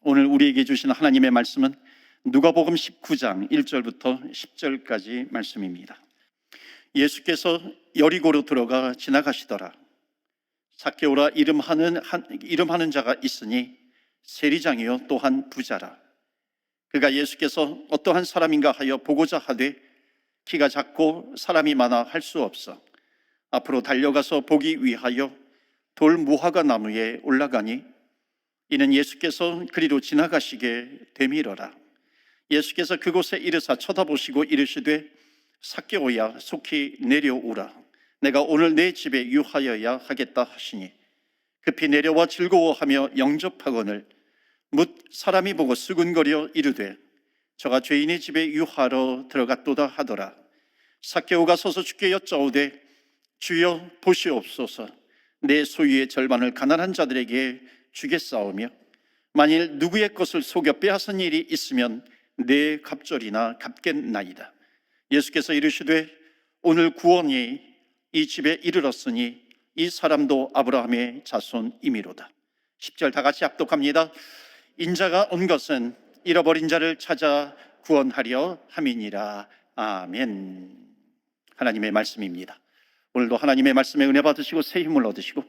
오늘 우리에게 주시는 하나님의 말씀은 누가복음 19장 1절부터 10절까지 말씀입니다. 예수께서 여리고로 들어가 지나가시더라. 삭개오라 이름하는 자가 있으니 세리장이요 또한 부자라. 그가 예수께서 어떠한 사람인가 하여 보고자 하되 키가 작고 사람이 많아 할 수 없어 앞으로 달려가서 보기 위하여 돌 무화과 나무에 올라가니 이는 예수께서 그리로 지나가시게 되밀어라. 예수께서 그곳에 이르사 쳐다보시고 이르시되 삭개오야 속히 내려오라. 내가 오늘 내 집에 유하여야 하겠다 하시니 급히 내려와 즐거워하며 영접하거늘 뭇 사람이 보고 수군거려 이르되 저가 죄인의 집에 유하러 들어갔도다 하더라. 삭개오가 서서 주께 여짜오되 주여 보시옵소서, 내 소유의 절반을 가난한 자들에게 주겠사오며 만일 누구의 것을 속여 빼앗은 일이 있으면 내 갑절이나 갚겠나이다. 예수께서 이르시되 오늘 구원이 이 집에 이르렀으니 이 사람도 아브라함의 자손이미로다. 10절 다 같이 합독합니다. 인자가 온 것은 잃어버린 자를 찾아 구원하려 함이니라. 아멘. 하나님의 말씀입니다. 오늘도 하나님의 말씀에 은혜 받으시고 새 힘을 얻으시고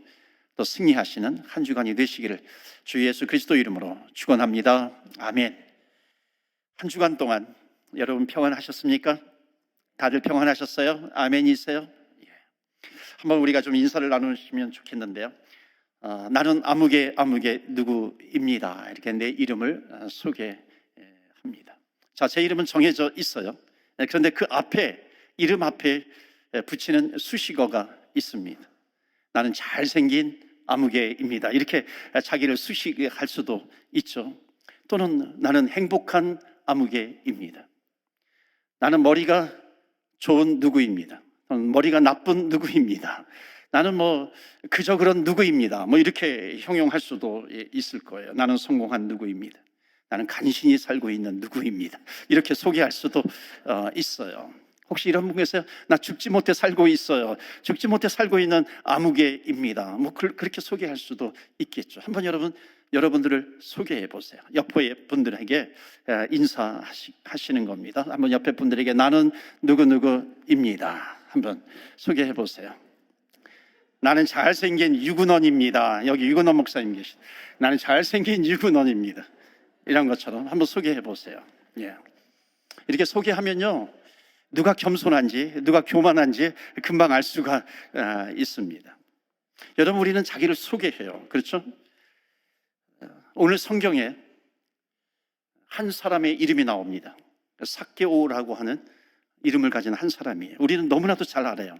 또 승리하시는 한 주간이 되시기를 주 예수 그리스도 이름으로 축원합니다. 아멘. 한 주간 동안 여러분 평안하셨습니까? 다들 평안하셨어요? 아멘이세요? 한번 우리가 좀 인사를 나누시면 좋겠는데요. 나는 아무개 누구입니다. 이렇게 내 이름을 소개합니다. 자, 제 이름은 정해져 있어요. 그런데 그 앞에, 이름 앞에 붙이는 수식어가 있습니다. 나는 잘생긴 아무개입니다. 이렇게 자기를 수식할 수도 있죠. 또는 나는 행복한 아무개입니다. 나는 머리가 좋은 누구입니다. 머리가 나쁜 누구입니다. 나는 그저 그런 누구입니다. 이렇게 형용할 수도 있을 거예요. 나는 성공한 누구입니다. 나는 간신히 살고 있는 누구입니다. 이렇게 소개할 수도 있어요. 혹시 이런 분 계세요? 나 죽지 못해 살고 있어요. 죽지 못해 살고 있는 아무개입니다. 그렇게 소개할 수도 있겠죠. 한번 여러분들을 소개해 보세요. 옆에 분들에게 인사하시는 겁니다. 한번 옆에 분들에게 나는 누구입니다. 한번 소개해 보세요. 나는 잘생긴 유근원입니다. 여기 유근원 목사님 계시. 나는 잘생긴 유근원입니다. 이런 것처럼 한번 소개해 보세요. 예. 이렇게 소개하면요, 누가 겸손한지 누가 교만한지 금방 알 수가 있습니다. 여러분, 우리는 자기를 소개해요. 그렇죠? 오늘 성경에 한 사람의 이름이 나옵니다. 삭개오라고 하는 이름을 가진 한 사람이에요. 우리는 너무나도 잘 알아요.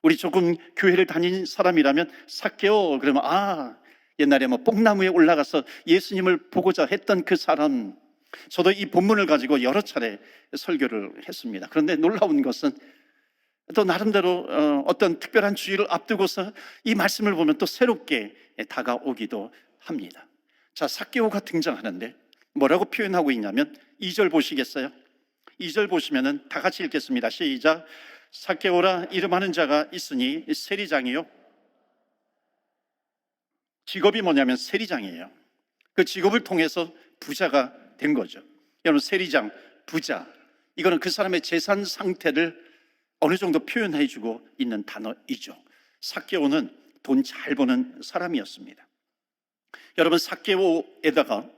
우리 조금 교회를 다닌 사람이라면 삭개오 그러면 옛날에 뽕나무에 올라가서 예수님을 보고자 했던 그 사람. 저도 이 본문을 가지고 여러 차례 설교를 했습니다. 그런데 놀라운 것은 또 나름대로 어떤 특별한 주의를 앞두고서 이 말씀을 보면 또 새롭게 다가오기도 합니다. 자, 삭개오가 등장하는데 뭐라고 표현하고 있냐면 2절 보시겠어요? 2절 보시면은 다 같이 읽겠습니다. 시작. 삭개오라 이름하는 자가 있으니 세리장이요. 직업이 뭐냐면 세리장이에요. 그 직업을 통해서 부자가 된 거죠. 여러분, 세리장, 부자, 이거는 그 사람의 재산 상태를 어느 정도 표현해 주고 있는 단어이죠. 삭개오는 돈 잘 버는 사람이었습니다. 여러분, 삭개오에다가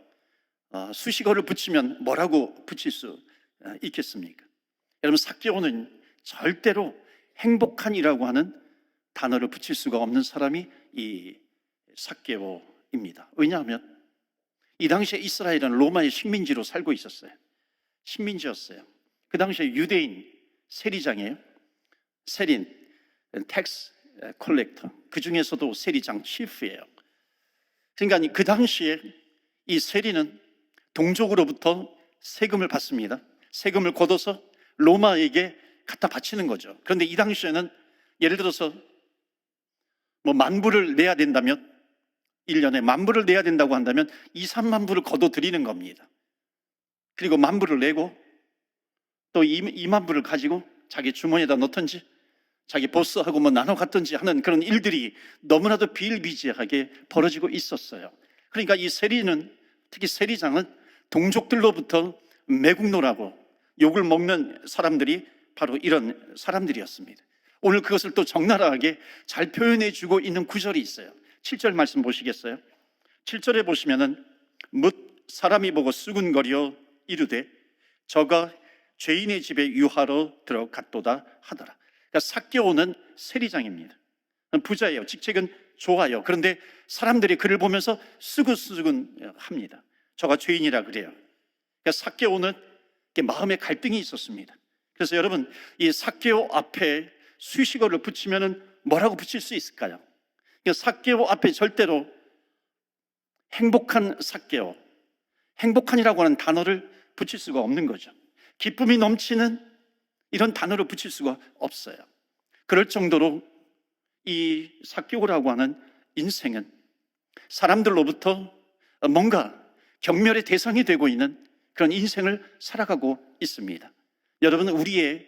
수식어를 붙이면 뭐라고 붙일 수 있겠습니까? 여러분, 삭개오는 절대로 행복한이라고 하는 단어를 붙일 수가 없는 사람이 이 삭개오입니다. 왜냐하면 이 당시에 이스라엘은 로마의 식민지로 살고 있었어요. 식민지였어요. 그 당시에 유대인 세리장이에요. 세린, 텍스 컬렉터, 그 중에서도 세리장 치프예요. 그러니까 그 당시에 이 세리는 동족으로부터 세금을 받습니다. 세금을 걷어서 로마에게 갖다 바치는 거죠. 그런데 이 당시에는 예를 들어서 10,000불을 내야 된다면, 1년에 10,000불을 내야 된다고 한다면 2-3만 불을 걷어 드리는 겁니다. 그리고 10,000불을 내고 또 2만 불을 가지고 자기 주머니에다 넣든지 자기 보스하고 나눠 갔든지 하는 그런 일들이 너무나도 비일비재하게 벌어지고 있었어요. 그러니까 이 세리는 특히 세리장은 동족들로부터 매국노라고 욕을 먹는 사람들이 바로 이런 사람들이었습니다. 오늘 그것을 또 적나라하게 잘 표현해 주고 있는 구절이 있어요. 7절 말씀 보시겠어요? 7절에 보시면은 뭇 사람이 보고 수군거려 이르되 저가 죄인의 집에 유하러 들어갔도다 하더라. 그러니까 삭개오는 세리장입니다. 부자예요. 직책은 좋아요. 그런데 사람들이 그를 보면서 수근수근 합니다. 저가 죄인이라 그래요. 그러니까 삭개오는 마음에 갈등이 있었습니다. 그래서 여러분, 이 삭개오 앞에 수식어를 붙이면은 뭐라고 붙일 수 있을까요? 그러니까 삭개오 앞에 절대로 행복한 삭개오, 행복한이라고 하는 단어를 붙일 수가 없는 거죠. 기쁨이 넘치는 이런 단어를 붙일 수가 없어요. 그럴 정도로 이 삭개오라고 하는 인생은 사람들로부터 뭔가 경멸의 대상이 되고 있는 그런 인생을 살아가고 있습니다. 여러분은 우리의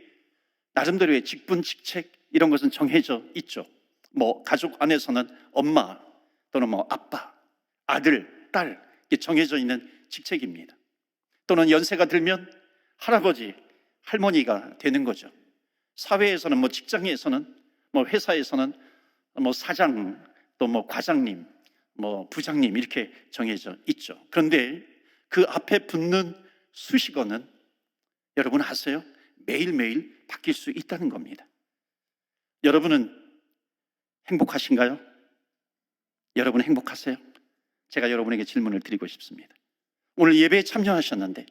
나름대로의 직분, 직책 이런 것은 정해져 있죠. 뭐 가족 안에서는 엄마 또는 뭐 아빠, 아들, 딸 이렇게 정해져 있는 직책입니다. 또는 연세가 들면 할아버지, 할머니가 되는 거죠. 사회에서는 뭐 직장에서는 뭐 회사에서는 뭐 사장 또 뭐 과장님, 뭐 부장님 이렇게 정해져 있죠. 그런데 그 앞에 붙는 수식어는 여러분 아세요? 매일매일 바뀔 수 있다는 겁니다. 여러분은 행복하신가요? 여러분 행복하세요? 제가 여러분에게 질문을 드리고 싶습니다. 오늘 예배에 참여하셨는데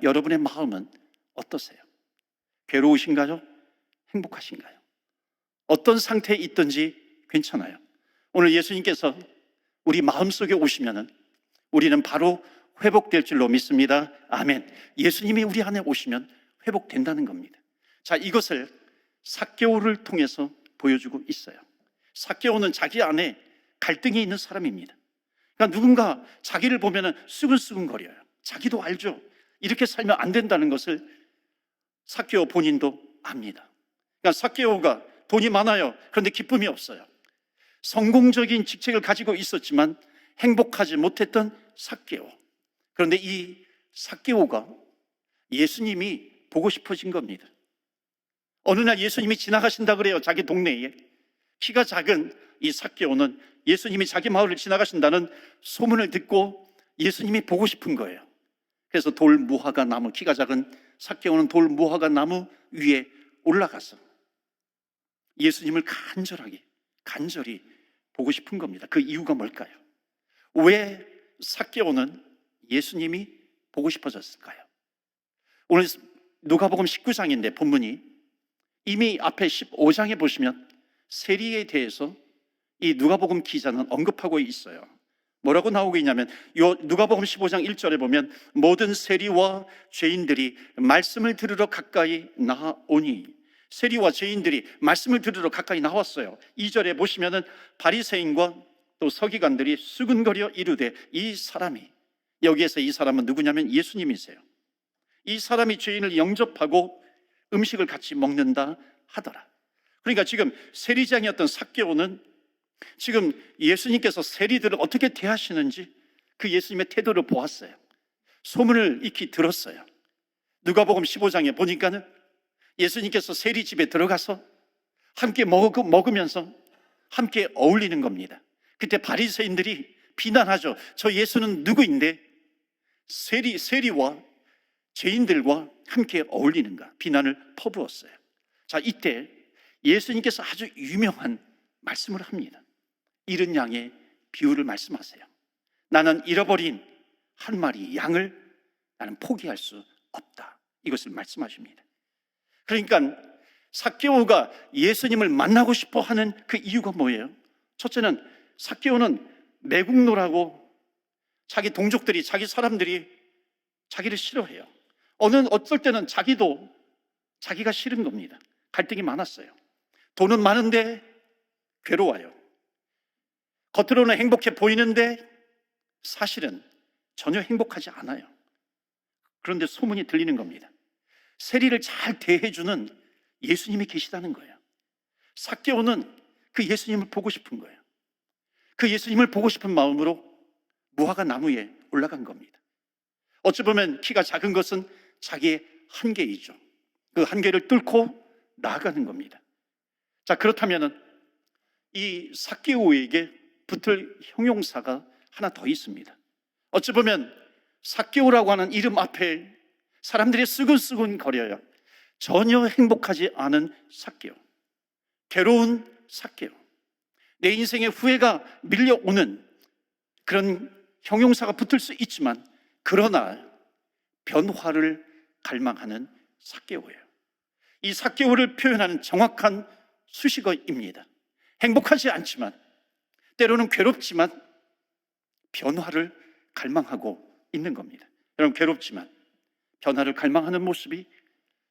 여러분의 마음은 어떠세요? 괴로우신가요? 행복하신가요? 어떤 상태에 있든지 괜찮아요. 오늘 예수님께서 우리 마음속에 오시면은 우리는 바로 회복될 줄로 믿습니다. 아멘. 예수님이 우리 안에 오시면 회복된다는 겁니다. 자, 이것을 삭개오를 통해서 보여주고 있어요. 삭개오는 자기 안에 갈등이 있는 사람입니다. 그러니까 누군가 자기를 보면은 수근수근거려요. 자기도 알죠. 이렇게 살면 안 된다는 것을 삭개오 본인도 압니다. 그러니까 삭개오가 돈이 많아요. 그런데 기쁨이 없어요. 성공적인 직책을 가지고 있었지만 행복하지 못했던 삭개오. 그런데 이 삭개오가 예수님이 보고 싶어진 겁니다. 어느 날 예수님이 지나가신다 그래요. 자기 동네에. 키가 작은 이 삭개오는 예수님이 자기 마을을 지나가신다는 소문을 듣고 예수님이 보고 싶은 거예요. 그래서 돌 무화과 나무, 키가 작은 삭개오는 돌 무화과 나무 위에 올라가서 예수님을 간절히 보고 싶은 겁니다. 그 이유가 뭘까요? 왜 삭개오는 예수님이 보고 싶어졌을까요? 오늘 누가복음 19장인데 본문이 이미 앞에 15장에 보시면 세리에 대해서 이 누가복음 기자는 언급하고 있어요. 뭐라고 나오고 있냐면 누가복음 15장 1절에 보면 모든 세리와 죄인들이 말씀을 들으러 가까이 나오니, 세리와 죄인들이 말씀을 들으러 가까이 나왔어요. 2절에 보시면은 바리새인과 또 서기관들이 수근거려 이르되 이 사람이, 여기에서 이 사람은 누구냐면 예수님이세요. 이 사람이 죄인을 영접하고 음식을 같이 먹는다 하더라. 그러니까 지금 세리장이었던 삭개오는 지금 예수님께서 세리들을 어떻게 대하시는지 그 예수님의 태도를 보았어요. 소문을 익히 들었어요. 누가복음 15장에 보니까는 예수님께서 세리 집에 들어가서 함께 먹으면서 함께 어울리는 겁니다. 그때 바리새인들이 비난하죠. 저 예수는 누구인데 세리와 죄인들과 함께 어울리는가, 비난을 퍼부었어요. 자, 이때 예수님께서 아주 유명한 말씀을 합니다. 잃은 양의 비유를 말씀하세요. 나는 잃어버린 한 마리 양을 나는 포기할 수 없다, 이것을 말씀하십니다. 그러니까 삭개오가 예수님을 만나고 싶어 하는 그 이유가 뭐예요? 첫째는 삭개오는 매국노라고 자기 동족들이, 자기 사람들이 자기를 싫어해요. 어떨 때는 자기가 싫은 겁니다. 갈등이 많았어요. 돈은 많은데 괴로워요. 겉으로는 행복해 보이는데 사실은 전혀 행복하지 않아요. 그런데 소문이 들리는 겁니다. 세리를 잘 대해주는 예수님이 계시다는 거예요. 삭개오는 그 예수님을 보고 싶은 거예요. 그 예수님을 보고 싶은 마음으로 무화과 나무에 올라간 겁니다. 어찌 보면 키가 작은 것은 자기의 한계이죠. 그 한계를 뚫고 나아가는 겁니다. 자, 그렇다면 이 삭개오에게 붙을 형용사가 하나 더 있습니다. 어찌 보면 삭개오라고 하는 이름 앞에 사람들이 쓰근쓰근 거려요. 전혀 행복하지 않은 삭개오, 괴로운 삭개오, 내 인생에 후회가 밀려오는 그런 형용사가 붙을 수 있지만, 그러나 변화를 갈망하는 삭개오예요. 이 삭개오를 표현하는 정확한 수식어입니다. 행복하지 않지만, 때로는 괴롭지만 변화를 갈망하고 있는 겁니다. 여러분, 괴롭지만 변화를 갈망하는 모습이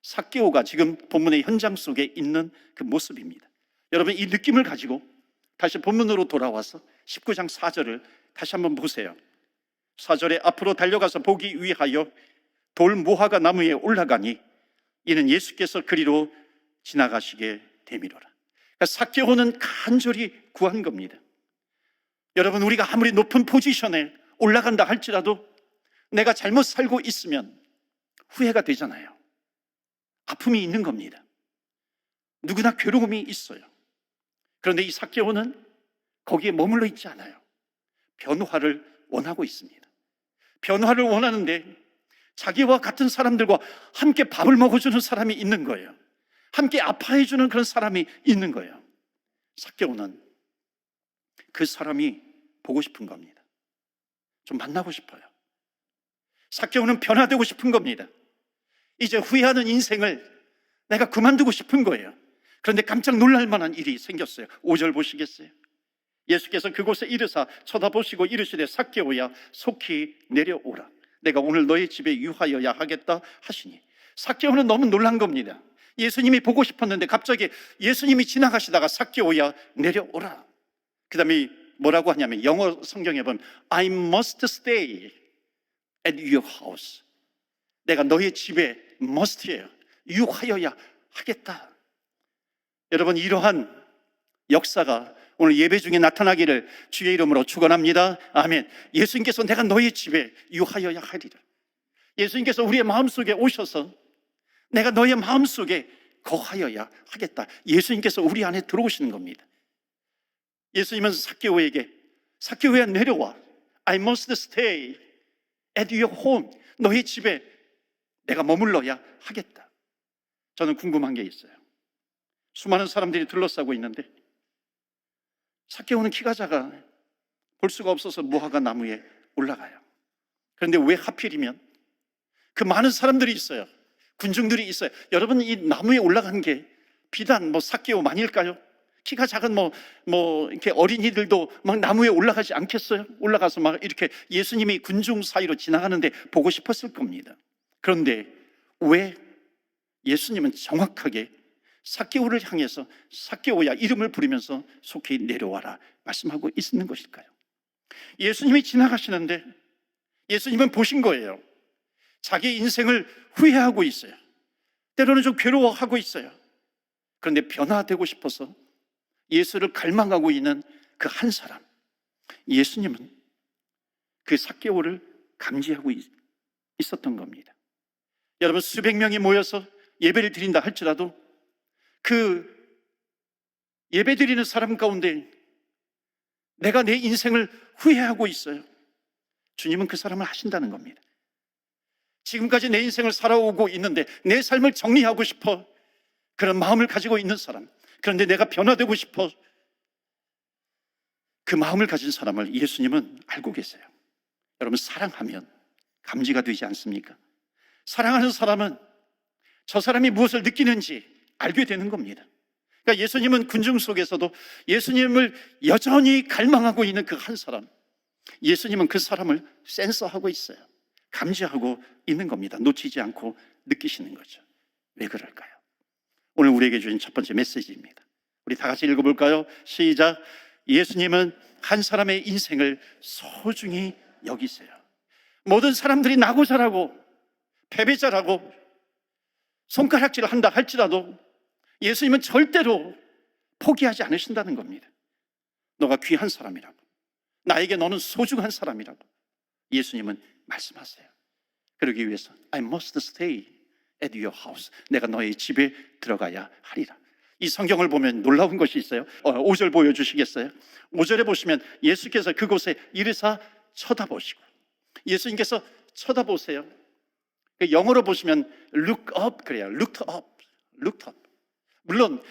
삭개오가 지금 본문의 현장 속에 있는 그 모습입니다. 여러분, 이 느낌을 가지고 다시 본문으로 돌아와서 19장 4절을 다시 한번 보세요. 4절에 앞으로 달려가서 보기 위하여 돌 무화과 나무에 올라가니 이는 예수께서 그리로 지나가시게 되미로라. 그러니까 삭개오는 간절히 구한 겁니다. 여러분, 우리가 아무리 높은 포지션에 올라간다 할지라도 내가 잘못 살고 있으면 후회가 되잖아요. 아픔이 있는 겁니다. 누구나 괴로움이 있어요. 그런데 이 삭개오는 거기에 머물러 있지 않아요. 변화를 원하고 있습니다. 변화를 원하는데 자기와 같은 사람들과 함께 밥을 먹어주는 사람이 있는 거예요. 함께 아파해주는 그런 사람이 있는 거예요. 삭개오는 그 사람이 보고 싶은 겁니다. 좀 만나고 싶어요. 삭개오는 변화되고 싶은 겁니다. 이제 후회하는 인생을 내가 그만두고 싶은 거예요. 그런데 깜짝 놀랄 만한 일이 생겼어요. 5절 보시겠어요? 예수께서 그곳에 이르사 쳐다보시고 이르시되 삭개오야 속히 내려오라. 내가 오늘 너의 집에 유하여야 하겠다 하시니. 삭개오는 너무 놀란 겁니다. 예수님이 보고 싶었는데 갑자기 예수님이 지나가시다가 삭개오야 내려오라. 그 다음에 뭐라고 하냐면, 영어 성경에 보면 I must stay at your house. 내가 너의 집에 must예요. 유하여야 하겠다. 여러분, 이러한 역사가 오늘 예배 중에 나타나기를 주의 이름으로 축원합니다. 아멘. 예수님께서 내가 너의 집에 유하여야 하리라. 예수님께서 우리의 마음속에 오셔서 내가 너의 마음속에 거하여야 하겠다. 예수님께서 우리 안에 들어오시는 겁니다. 예수님은 삭개오야 내려와. I must stay at your home. 너의 집에 내가 머물러야 하겠다. 저는 궁금한 게 있어요. 수많은 사람들이 둘러싸고 있는데 삭개오는 키가 작아 볼 수가 없어서 무화과 나무에 올라가요. 그런데 왜 하필이면 그 많은 사람들이 있어요. 군중들이 있어요. 여러분, 이 나무에 올라간 게 비단 삭개오만일까요? 키가 작은 이렇게 어린이들도 막 나무에 올라가지 않겠어요? 올라가서 막 이렇게 예수님이 군중 사이로 지나가는데 보고 싶었을 겁니다. 그런데 왜 예수님은 정확하게 삭개오를 향해서 삭개오야 이름을 부르면서 속히 내려와라 말씀하고 있는 것일까요? 예수님이 지나가시는데 예수님은 보신 거예요. 자기 인생을 후회하고 있어요. 때로는 좀 괴로워하고 있어요. 그런데 변화되고 싶어서 예수를 갈망하고 있는 그 한 사람, 예수님은 그 삭개오를 감지하고 있었던 겁니다. 여러분, 수백 명이 모여서 예배를 드린다 할지라도 그 예배 드리는 사람 가운데 내가 내 인생을 후회하고 있어요. 주님은 그 사람을 하신다는 겁니다. 지금까지 내 인생을 살아오고 있는데 내 삶을 정리하고 싶어, 그런 마음을 가지고 있는 사람, 그런데 내가 변화되고 싶어, 그 마음을 가진 사람을 예수님은 알고 계세요. 여러분, 사랑하면 감지가 되지 않습니까? 사랑하는 사람은 저 사람이 무엇을 느끼는지 알게 되는 겁니다. 그러니까 예수님은 군중 속에서도 예수님을 여전히 갈망하고 있는 그 한 사람, 예수님은 그 사람을 센서하고 있어요. 감지하고 있는 겁니다. 놓치지 않고 느끼시는 거죠. 왜 그럴까요? 오늘 우리에게 주신 첫 번째 메시지입니다. 우리 다 같이 읽어볼까요? 시작. 예수님은 한 사람의 인생을 소중히 여기세요. 모든 사람들이 나고 자라고 패배자라고 손가락질을 한다 할지라도 예수님은 절대로 포기하지 않으신다는 겁니다. 너가 귀한 사람이라고, 나에게 너는 소중한 사람이라고 예수님은 말씀하세요. 그러기 위해서 I must stay at your house. 내가 너의 집에 들어가야 하리라. 이 성경을 보면 놀라운 것이 있어요. 5절 보여주시겠어요? 5절에 보시면 예수께서 그곳에 이르사 쳐다보시고, 예수님께서 쳐다보세요. 영어로 보시면 look up 그래요. looked up, looked up. 물론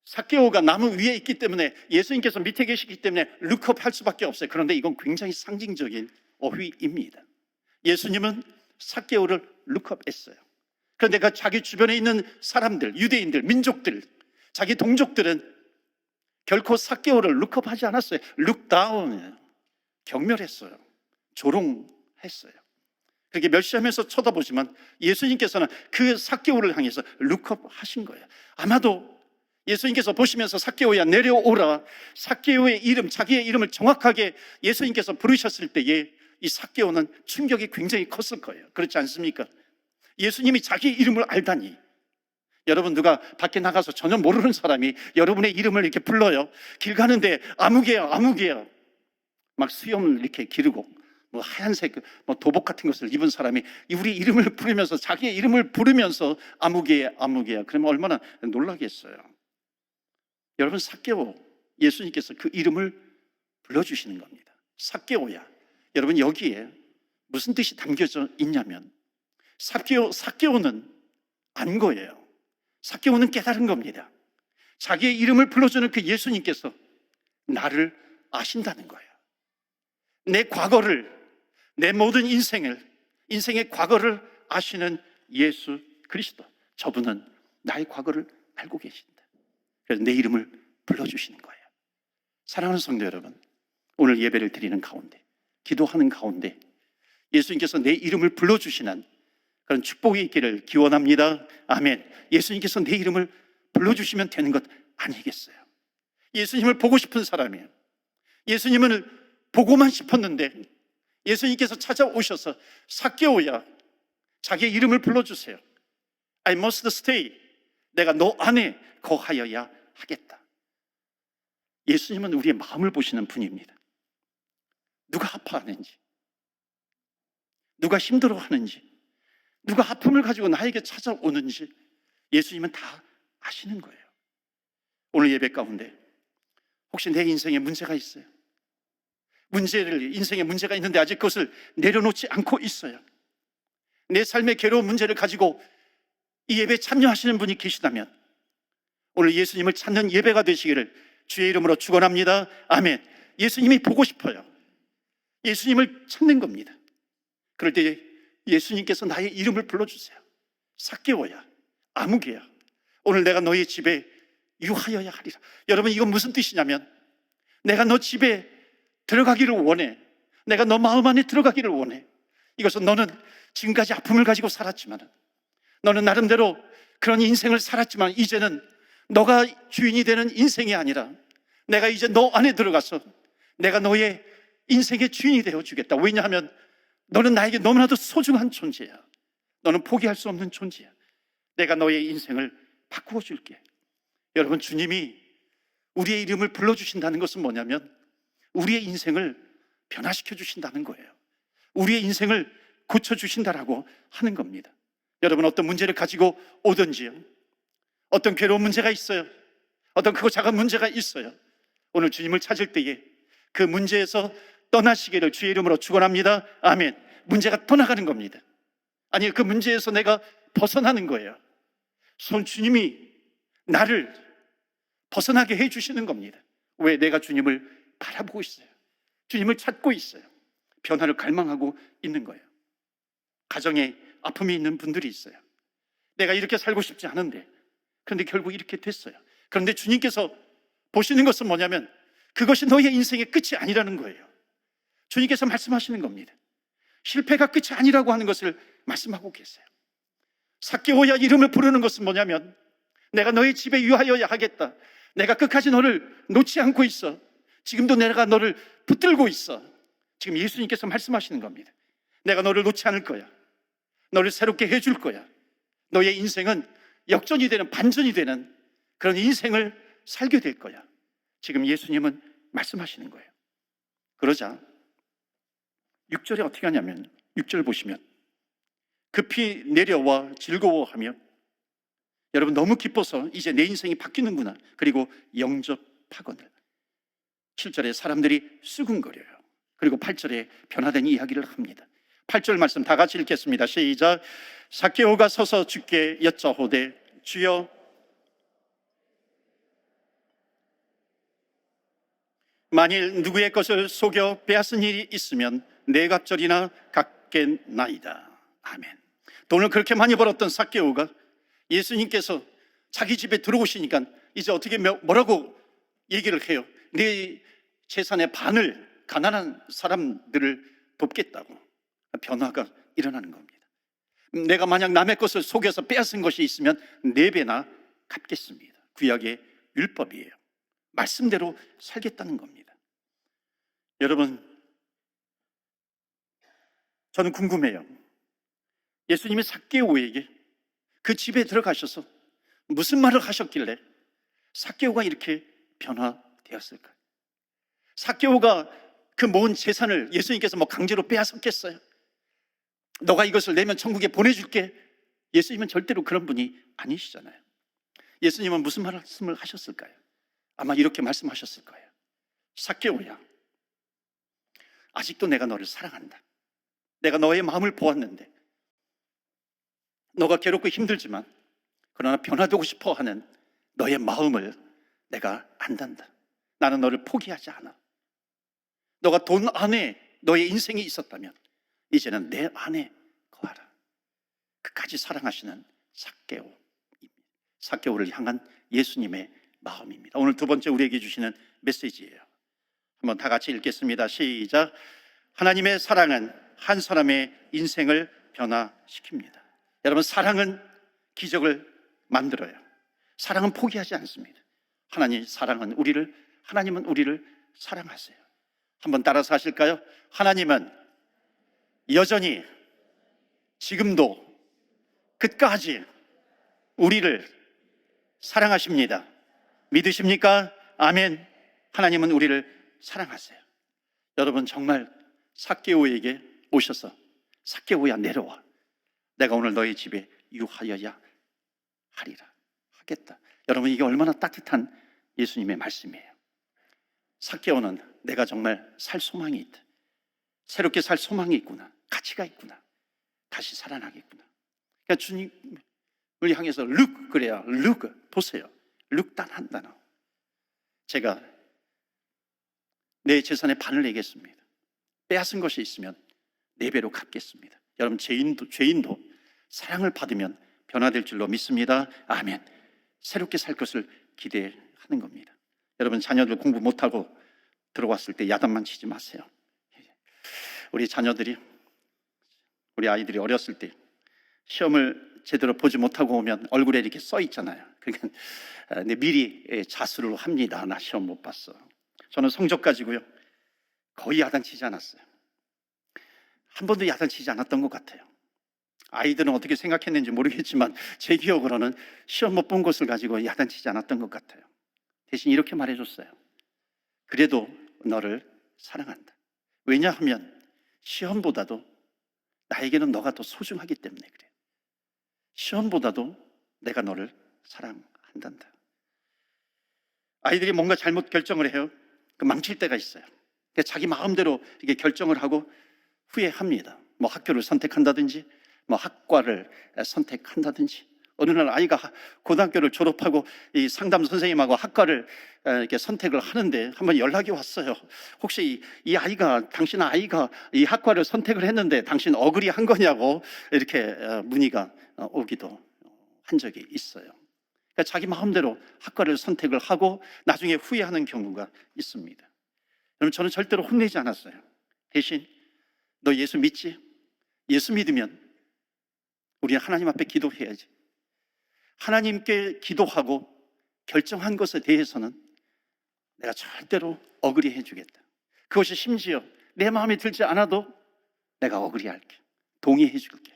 삭개오가 나무 위에 있기 때문에 예수님께서 밑에 계시기 때문에 look up 할 수밖에 없어요. 그런데 이건 굉장히 상징적인 어휘입니다. 예수님은 삭개오를 look up 했어요. 그런데 그 자기 주변에 있는 사람들, 유대인들, 민족들, 자기 동족들은 결코 삭개오를 look up 하지 않았어요. look down, 경멸했어요. 조롱했어요. 그렇게 멸시하면서 쳐다보지만 예수님께서는 그 삭개오를 향해서 look up 하신 거예요. 아마도 예수님께서 보시면서 삭개오야 내려오라, 삭개오의 이름, 자기의 이름을 정확하게 예수님께서 부르셨을 때에 이 삭개오는 충격이 굉장히 컸을 거예요. 그렇지 않습니까? 예수님이 자기 이름을 알다니. 여러분, 누가 밖에 나가서 전혀 모르는 사람이 여러분의 이름을 이렇게 불러요. 길 가는데 아무개야, 아무개야, 막 수염을 이렇게 기르고 뭐 하얀색 뭐 도복 같은 것을 입은 사람이 우리 이름을 부르면서, 자기의 이름을 부르면서 아무개야, 아무개야, 그러면 얼마나 놀라겠어요. 여러분, 삭개오, 예수님께서 그 이름을 불러주시는 겁니다. 삭개오야. 여러분, 여기에 무슨 뜻이 담겨져 있냐면 삭개오는 안 거예요. 삭개오는 깨달은 겁니다. 자기의 이름을 불러주는 그 예수님께서 나를 아신다는 거예요. 내 과거를, 내 모든 인생의 과거를 아시는 예수 그리스도, 저분은 나의 과거를 알고 계신다. 그래서 내 이름을 불러주시는 거예요. 사랑하는 성도 여러분, 오늘 예배를 드리는 가운데, 기도하는 가운데 예수님께서 내 이름을 불러주시는 그런 축복이 있기를 기원합니다. 아멘. 예수님께서 내 이름을 불러주시면 되는 것 아니겠어요? 예수님을 보고 싶은 사람이에요. 예수님을 보고만 싶었는데 예수님께서 찾아오셔서 삭개오야, 자기의 이름을 불러주세요. I must stay. 내가 너 안에 거하여야 하겠다. 예수님은 우리의 마음을 보시는 분입니다. 누가 아파하는지, 누가 힘들어하는지, 누가 아픔을 가지고 나에게 찾아오는지 예수님은 다 아시는 거예요. 오늘 예배 가운데 혹시 내 인생에 문제가 있어요? 인생에 문제가 있는데 아직 그것을 내려놓지 않고 있어요. 내 삶의 괴로운 문제를 가지고 이 예배에 참여하시는 분이 계시다면 오늘 예수님을 찾는 예배가 되시기를 주의 이름으로 축원합니다. 아멘. 예수님이 보고 싶어요. 예수님을 찾는 겁니다. 그럴 때 예수님께서 나의 이름을 불러주세요. 삭개오야, 아무개야, 오늘 내가 너의 집에 유하여야 하리라. 여러분, 이건 무슨 뜻이냐면 내가 너 집에 들어가기를 원해. 내가 너 마음 안에 들어가기를 원해. 이것은 너는 지금까지 아픔을 가지고 살았지만, 너는 나름대로 그런 인생을 살았지만 이제는 너가 주인이 되는 인생이 아니라 내가 이제 너 안에 들어가서 내가 너의 인생의 주인이 되어주겠다. 왜냐하면 너는 나에게 너무나도 소중한 존재야. 너는 포기할 수 없는 존재야. 내가 너의 인생을 바꾸어 줄게. 여러분, 주님이 우리의 이름을 불러주신다는 것은 뭐냐면 우리의 인생을 변화시켜 주신다는 거예요. 우리의 인생을 고쳐주신다라고 하는 겁니다. 여러분, 어떤 문제를 가지고 오든지요, 어떤 괴로운 문제가 있어요, 어떤 크고 작은 문제가 있어요, 오늘 주님을 찾을 때에 그 문제에서 떠나시기를 주의 이름으로 축원합니다. 아멘. 문제가 떠나가는 겁니다. 아니, 그 문제에서 내가 벗어나는 거예요. 주님이 나를 벗어나게 해주시는 겁니다. 왜? 내가 주님을 바라보고 있어요. 주님을 찾고 있어요. 변화를 갈망하고 있는 거예요. 가정에 아픔이 있는 분들이 있어요. 내가 이렇게 살고 싶지 않은데, 그런데 결국 이렇게 됐어요. 그런데 주님께서 보시는 것은 뭐냐면 그것이 너의 인생의 끝이 아니라는 거예요. 주님께서 말씀하시는 겁니다. 실패가 끝이 아니라고 하는 것을 말씀하고 계세요. 삭개오야 이름을 부르는 것은 뭐냐면 내가 너의 집에 유하여야 하겠다. 내가 끝까지 너를 놓지 않고 있어. 지금도 내가 너를 붙들고 있어. 지금 예수님께서 말씀하시는 겁니다. 내가 너를 놓지 않을 거야. 너를 새롭게 해줄 거야. 너의 인생은 역전이 되는, 반전이 되는 그런 인생을 살게 될 거야. 지금 예수님은 말씀하시는 거예요. 그러자 6절에 어떻게 하냐면 6절 보시면 급히 내려와 즐거워하며, 여러분 너무 기뻐서 이제 내 인생이 바뀌는구나. 그리고 영접하거늘. 7절에 사람들이 수군거려요. 그리고 8절에 변화된 이야기를 합니다. 8절 말씀 다 같이 읽겠습니다. 시작. 삭개오가 서서 주께 여짜오되 주여, 만일 누구의 것을 속여 빼앗은 일이 있으면 네 갑절이나 갚겠나이다. 아멘. 돈을 그렇게 많이 벌었던 삭개오가 예수님께서 자기 집에 들어오시니까 이제 어떻게 뭐라고 얘기를 해요? 네 재산의 반을 가난한 사람들을 돕겠다고. 변화가 일어나는 겁니다. 내가 만약 남의 것을 속여서 빼앗은 것이 있으면 4배나 갚겠습니다. 구약의 율법이에요. 말씀대로 살겠다는 겁니다. 여러분, 저는 궁금해요. 예수님이 삭개오에게 그 집에 들어가셔서 무슨 말을 하셨길래 삭개오가 이렇게 변화되었을까요? 삭개오가 그 모은 재산을 예수님께서 강제로 빼앗았겠어요? 너가 이것을 내면 천국에 보내줄게. 예수님은 절대로 그런 분이 아니시잖아요. 예수님은 무슨 말씀을 하셨을까요? 아마 이렇게 말씀하셨을 거예요. 삭개오야, 아직도 내가 너를 사랑한다. 내가 너의 마음을 보았는데 너가 괴롭고 힘들지만 그러나 변화되고 싶어 하는 너의 마음을 내가 안단다. 나는 너를 포기하지 않아. 너가 돈 안에 너의 인생이 있었다면 이제는 내 안에 거하라. 끝까지 사랑하시는 삭개오입니다. 삭개오를 향한 예수님의 마음입니다. 오늘 두 번째 우리에게 주시는 메시지예요. 한번 다 같이 읽겠습니다. 시작. 하나님의 사랑은 한 사람의 인생을 변화시킵니다. 여러분, 사랑은 기적을 만들어요. 사랑은 포기하지 않습니다. 하나님은 우리를 사랑하세요. 한번 따라서 하실까요? 하나님은 여전히 지금도 끝까지 우리를 사랑하십니다. 믿으십니까? 아멘. 하나님은 우리를 사랑하세요. 여러분, 정말 삭개오에게 오셔서 삭개오야, 내려와. 내가 오늘 너희 집에 유하여야 하리라. 하겠다. 여러분, 이게 얼마나 따뜻한 예수님의 말씀이에요. 삭개오는 내가 정말 살 소망이 있다. 새롭게 살 소망이 있구나. 가치가 있구나. 다시 살아나겠구나. 그러니까 주님을 향해서 look, 그래요. look, 보세요. look 단 한 단어. 제가 내 재산의 반을 내겠습니다. 빼앗은 것이 있으면 4배로 갚겠습니다. 여러분, 죄인도 사랑을 받으면 변화될 줄로 믿습니다. 아멘. 새롭게 살 것을 기대하는 겁니다. 여러분, 자녀들 공부 못하고 들어왔을 때 야단만 치지 마세요. 우리 아이들이 어렸을 때 시험을 제대로 보지 못하고 오면 얼굴에 이렇게 써 있잖아요. 그러니까 미리 자수를 합니다. 나 시험 못 봤어. 저는 성적 가지고요 거의 야단치지 않았어요. 한 번도 야단치지 않았던 것 같아요. 아이들은 어떻게 생각했는지 모르겠지만 제 기억으로는 시험 못 본 것을 가지고 야단치지 않았던 것 같아요. 대신 이렇게 말해줬어요. 그래도 너를 사랑한다. 왜냐하면 시험보다도 나에게는 너가 더 소중하기 때문에 그래요. 시험보다도 내가 너를 사랑한단다. 아이들이 뭔가 잘못 결정을 해요. 망칠 때가 있어요. 자기 마음대로 이렇게 결정을 하고 후회합니다. 학교를 선택한다든지 학과를 선택한다든지. 어느 날 아이가 고등학교를 졸업하고 이 상담 선생님하고 학과를 이렇게 선택을 하는데 한번 연락이 왔어요. 혹시 당신 아이가 이 학과를 선택을 했는데 당신 어그리한 거냐고 이렇게 문의가 오기도 한 적이 있어요. 그러니까 자기 마음대로 학과를 선택을 하고 나중에 후회하는 경우가 있습니다. 여러분, 저는 절대로 혼내지 않았어요. 대신 너 예수 믿지? 예수 믿으면 우리는 하나님 앞에 기도해야지. 하나님께 기도하고 결정한 것에 대해서는 내가 절대로 어그리해 주겠다. 그것이 심지어 내 마음에 들지 않아도 내가 어그리할게. 동의해 줄게.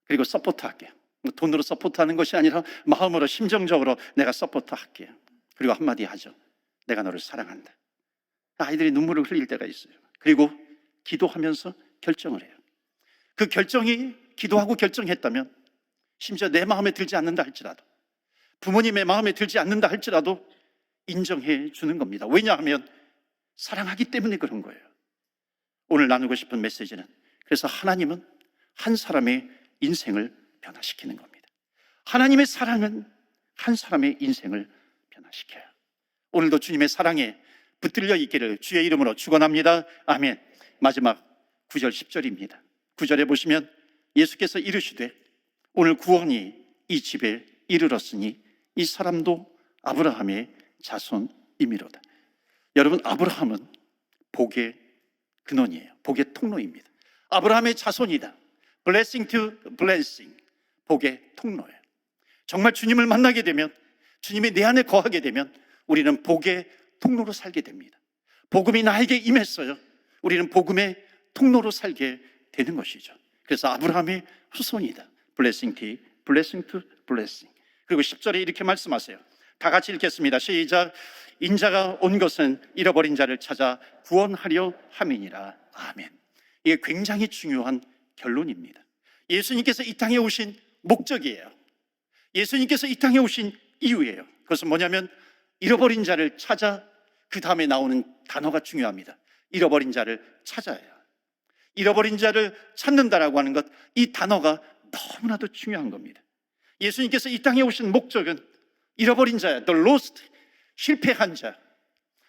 그리고 서포트할게. 돈으로 서포트하는 것이 아니라 마음으로, 심정적으로 내가 서포트할게. 그리고 한마디 하죠. 내가 너를 사랑한다. 아이들이 눈물을 흘릴 때가 있어요. 그리고 기도하면서 결정을 해요. 그 결정이 기도하고 결정했다면 심지어 내 마음에 들지 않는다 할지라도, 부모님의 마음에 들지 않는다 할지라도 인정해 주는 겁니다. 왜냐하면 사랑하기 때문에 그런 거예요. 오늘 나누고 싶은 메시지는, 그래서 하나님은 한 사람의 인생을 변화시키는 겁니다. 하나님의 사랑은 한 사람의 인생을 변화시켜요. 오늘도 주님의 사랑에 붙들려 있기를 주의 이름으로 축원합니다. 아멘. 마지막 9절 10절입니다. 9절에 보시면 예수께서 이르시되 오늘 구원이 이 집에 이르렀으니 이 사람도 아브라함의 자손이미로다. 여러분, 아브라함은 복의 근원이에요. 복의 통로입니다. 아브라함의 자손이다. blessing to blessing, 복의 통로예요. 정말 주님을 만나게 되면, 주님이 내 안에 거하게 되면 우리는 복의 통로로 살게 됩니다. 복음이 나에게 임했어요. 우리는 복음의 통로로 살게 되는 것이죠. 그래서 아브라함의 후손이다. blessing to blessing. 그리고 10절에 이렇게 말씀하세요. 다 같이 읽겠습니다. 시작. 인자가 온 것은 잃어버린 자를 찾아 구원하려 함이니라. 아멘. 이게 굉장히 중요한 결론입니다. 예수님께서 이 땅에 오신 목적이에요. 예수님께서 이 땅에 오신 이유예요. 그것은 뭐냐면 잃어버린 자를 찾아, 그 다음에 나오는 단어가 중요합니다. 잃어버린 자를 찾아야. 잃어버린 자를 찾는다라고 하는 것, 이 단어가 너무나도 중요한 겁니다. 예수님께서 이 땅에 오신 목적은 잃어버린 자야, the lost, 실패한 자,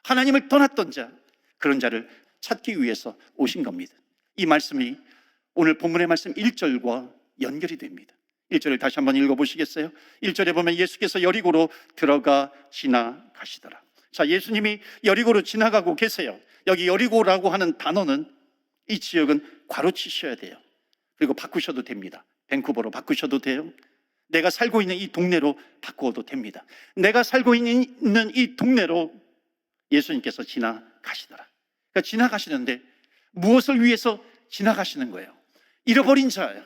하나님을 떠났던 자, 그런 자를 찾기 위해서 오신 겁니다. 이 말씀이 오늘 본문의 말씀 1절과 연결이 됩니다. 1절을 다시 한번 읽어보시겠어요? 1절에 보면 예수께서 여리고로 들어가 지나가시더라. 자, 예수님이 여리고로 지나가고 계세요. 여기 여리고라고 하는 단어는, 이 지역은 괄호 치셔야 돼요. 그리고 바꾸셔도 됩니다. 밴쿠버로 바꾸셔도 돼요. 내가 살고 있는 이 동네로 바꾸어도 됩니다. 내가 살고 있는 이 동네로 예수님께서 지나가시더라. 그러니까 지나가시는데 무엇을 위해서 지나가시는 거예요? 잃어버린 자,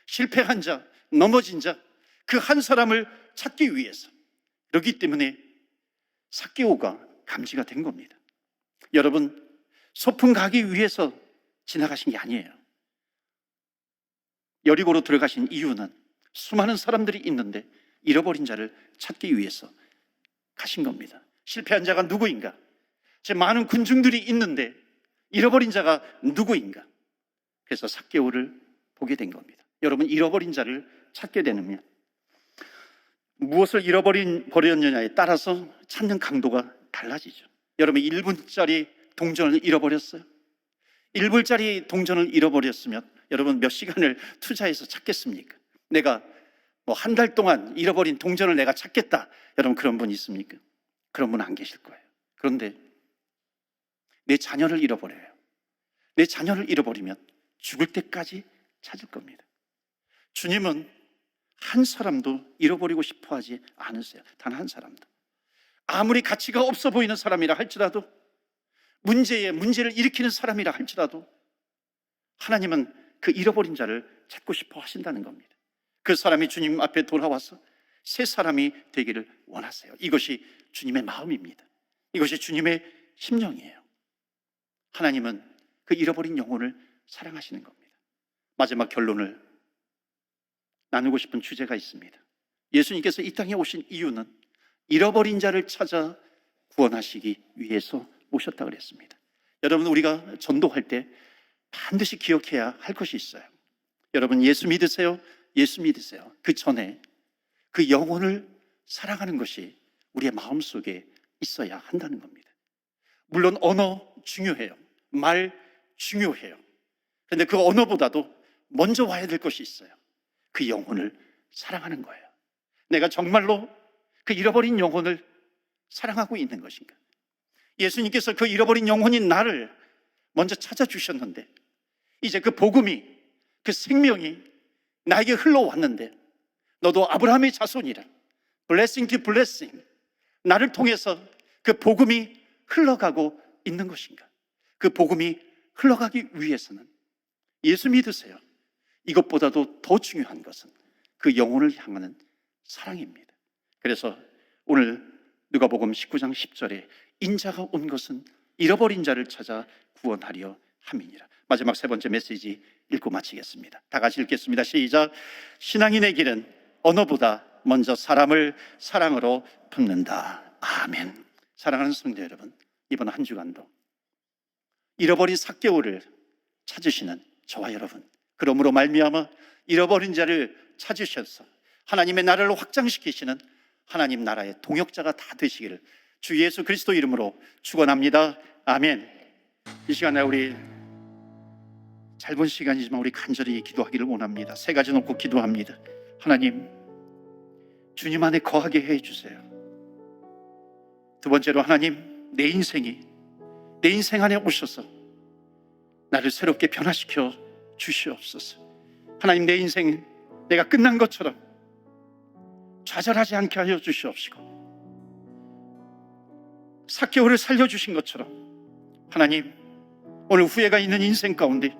실패한 자, 넘어진 자, 그 한 사람을 찾기 위해서. 그렇기 때문에 삭개오가 감지가 된 겁니다. 여러분, 소풍 가기 위해서 지나가신 게 아니에요. 여리고로 들어가신 이유는 수많은 사람들이 있는데 잃어버린 자를 찾기 위해서 가신 겁니다. 실패한 자가 누구인가? 제 많은 군중들이 있는데 잃어버린 자가 누구인가? 그래서 삭개오를 보게 된 겁니다. 여러분, 잃어버린 자를 찾게 되면 무엇을 잃어버렸느냐에 따라서 찾는 강도가 달라지죠. 여러분, 1분짜리 동전을 잃어버렸어요? 1불짜리 동전을 잃어버렸으면 여러분 몇 시간을 투자해서 찾겠습니까? 내가 한 달 동안 잃어버린 동전을 내가 찾겠다, 여러분 그런 분 있습니까? 그런 분 안 계실 거예요. 그런데 내 자녀를 잃어버려요. 내 자녀를 잃어버리면 죽을 때까지 찾을 겁니다. 주님은 한 사람도 잃어버리고 싶어 하지 않으세요. 단 한 사람도. 아무리 가치가 없어 보이는 사람이라 할지라도, 문제를 일으키는 사람이라 할지라도 하나님은 그 잃어버린 자를 찾고 싶어 하신다는 겁니다. 그 사람이 주님 앞에 돌아와서 새 사람이 되기를 원하세요. 이것이 주님의 마음입니다. 이것이 주님의 심령이에요. 하나님은 그 잃어버린 영혼을 사랑하시는 겁니다. 마지막 결론을 나누고 싶은 주제가 있습니다. 예수님께서 이 땅에 오신 이유는 잃어버린 자를 찾아 구원하시기 위해서 오셨다 그랬습니다. 여러분, 우리가 전도할 때 반드시 기억해야 할 것이 있어요. 여러분, 예수 믿으세요? 예수 믿으세요. 그 전에 그 영혼을 사랑하는 것이 우리의 마음속에 있어야 한다는 겁니다. 물론 언어 중요해요. 말 중요해요. 그런데 그 언어보다도 먼저 와야 될 것이 있어요. 그 영혼을 사랑하는 거예요. 내가 정말로 그 잃어버린 영혼을 사랑하고 있는 것인가? 예수님께서 그 잃어버린 영혼인 나를 먼저 찾아주셨는데, 이제 그 복음이, 그 생명이 나에게 흘러왔는데, 너도 아브라함의 자손이라, blessing to blessing, 나를 통해서 그 복음이 흘러가고 있는 것인가? 그 복음이 흘러가기 위해서는 예수 믿으세요. 이것보다도 더 중요한 것은 그 영혼을 향하는 사랑입니다. 그래서 오늘 누가복음 19장 10절에 인자가 온 것은 잃어버린 자를 찾아 구원하려 함이니라. 마지막 세 번째 메시지 읽고 마치겠습니다. 다 같이 읽겠습니다. 시작. 신앙인의 길은 언어보다 먼저 사람을 사랑으로 품는다. 아멘. 사랑하는 성도 여러분, 이번 한 주간도 잃어버린 삭개오를 찾으시는 저와 여러분, 그러므로 말미암아 잃어버린 자를 찾으셔서 하나님의 나라를 확장시키시는 하나님 나라의 동역자가 다 되시기를 주 예수 그리스도 이름으로 축원합니다. 아멘. 이 시간에 우리 짧은 시간이지만 우리 간절히 기도하기를 원합니다. 세 가지 놓고 기도합니다. 하나님, 주님 안에 거하게 해주세요. 두 번째로 하나님, 내 인생 안에 오셔서 나를 새롭게 변화시켜 주시옵소서. 하나님, 내 인생 내가 끝난 것처럼 좌절하지 않게 하여 주시옵시고, 삭개오를 살려주신 것처럼 하나님, 오늘 후회가 있는 인생 가운데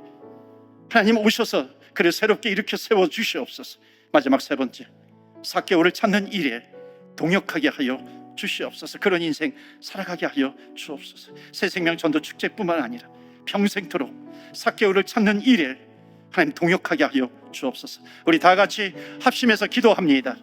하나님 오셔서 그를 새롭게 일으켜 세워 주시옵소서. 마지막 세 번째, 삭개오를 찾는 일에 동역하게 하여 주시옵소서. 그런 인생 살아가게 하여 주옵소서. 새생명 전도 축제뿐만 아니라 평생토록 삭개오를 찾는 일에 하나님 동역하게 하여 주옵소서. 우리 다 같이 합심해서 기도합니다.